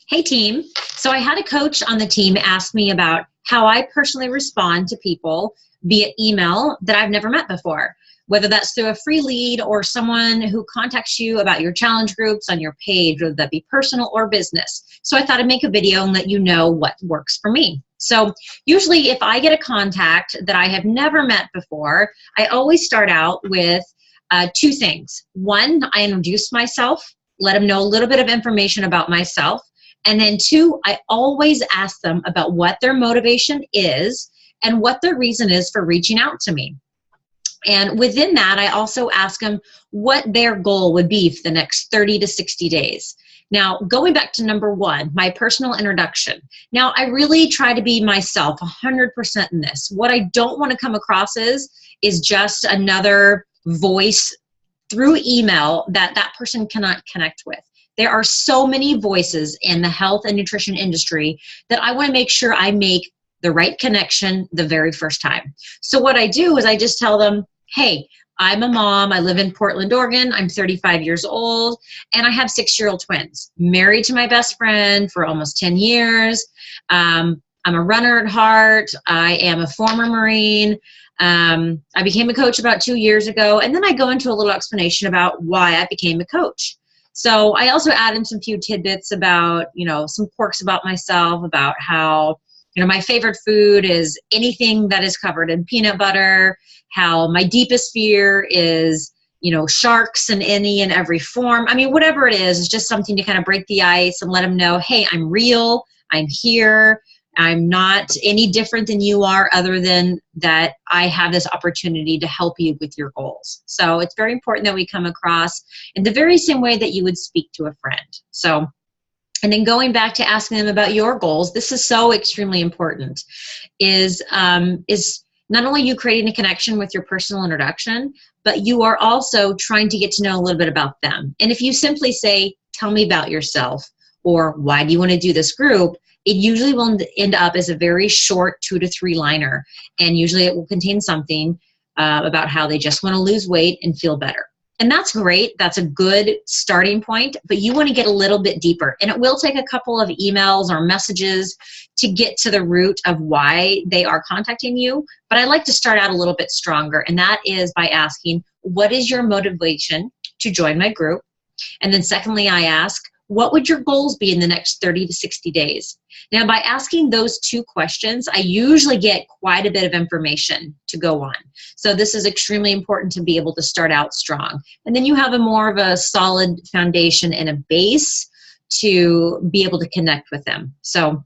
Hey team. So I had a coach on the team ask me about how I personally respond to people via email that I've never met before, whether that's through a free lead or someone who contacts you about your challenge groups on your page, whether that be personal or business. So I thought I'd make a video and let you know what works for me. So usually if I get a contact that I have never met before, I always start out with two things. One, I introduce myself, let them know a little bit of information about myself. And then two, I always ask them about what their motivation is and what their reason is for reaching out to me. And within that, I also ask them what their goal would be for the next 30 to 60 days. Now, going back to number one, my personal introduction. Now, I really try to be myself 100% in this. What I don't want to come across is just another voice through email that person cannot connect with. There are so many voices in the health and nutrition industry that I want to make sure I make the right connection the very first time. So what I do is I just tell them, hey, I'm a mom. I live in Portland, Oregon. I'm 35 years old, and I have 6-year-old twins. Married to my best friend for almost 10 years. I'm a runner at heart. I am a former Marine. I became a coach about 2 years ago, and then I go into a little explanation about why I became a coach. So I also add in some few tidbits about, some quirks about myself, about how, my favorite food is anything that is covered in peanut butter, how my deepest fear is, sharks in any and every form. I mean, whatever it is, it's just something to kind of break the ice and let them know, hey, I'm real, I'm here. I'm not any different than you are, other than that I have this opportunity to help you with your goals. So it's very important that we come across in the very same way that you would speak to a friend. So, and then going back to asking them about your goals, this is so extremely important, is not only you creating a connection with your personal introduction, but you are also trying to get to know a little bit about them. And if you simply say, tell me about yourself, or why do you want to do this group, it usually will end up as a very short 2 to 3 liner. And usually it will contain something about how they just want to lose weight and feel better. And that's great. That's a good starting point, but you want to get a little bit deeper. And it will take a couple of emails or messages to get to the root of why they are contacting you. But I like to start out a little bit stronger. And that is by asking, what is your motivation to join my group? And then secondly, I ask, what would your goals be in the next 30 to 60 days? Now, by asking those two questions, I usually get quite a bit of information to go on. So this is extremely important to be able to start out strong. And then you have a more of a solid foundation and a base to be able to connect with them. So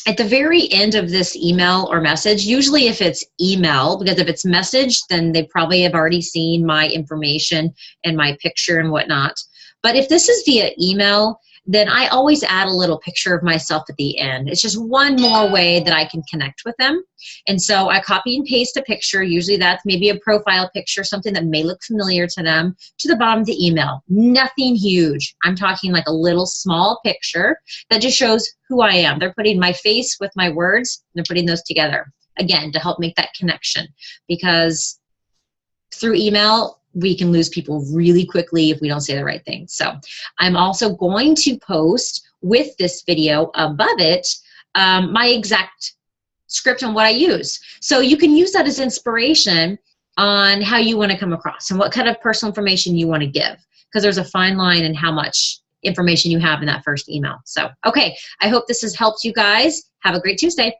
at the very end of this email or message, usually if it's email, because if it's message, then they probably have already seen my information and my picture and whatnot. But if this is via email, then I always add a little picture of myself at the end. It's just one more way that I can connect with them. And so I copy and paste a picture. Usually that's maybe a profile picture, something that may look familiar to them, to the bottom of the email. Nothing huge. I'm talking like a little small picture that just shows who I am. They're putting my face with my words. They're putting those together, again, to help make that connection. Because through email, we can lose people really quickly if we don't say the right thing. So I'm also going to post with this video above it my exact script on what I use. So you can use that as inspiration on how you want to come across and what kind of personal information you want to give, because there's a fine line in how much information you have in that first email. So, okay, I hope this has helped you guys. Have a great Tuesday.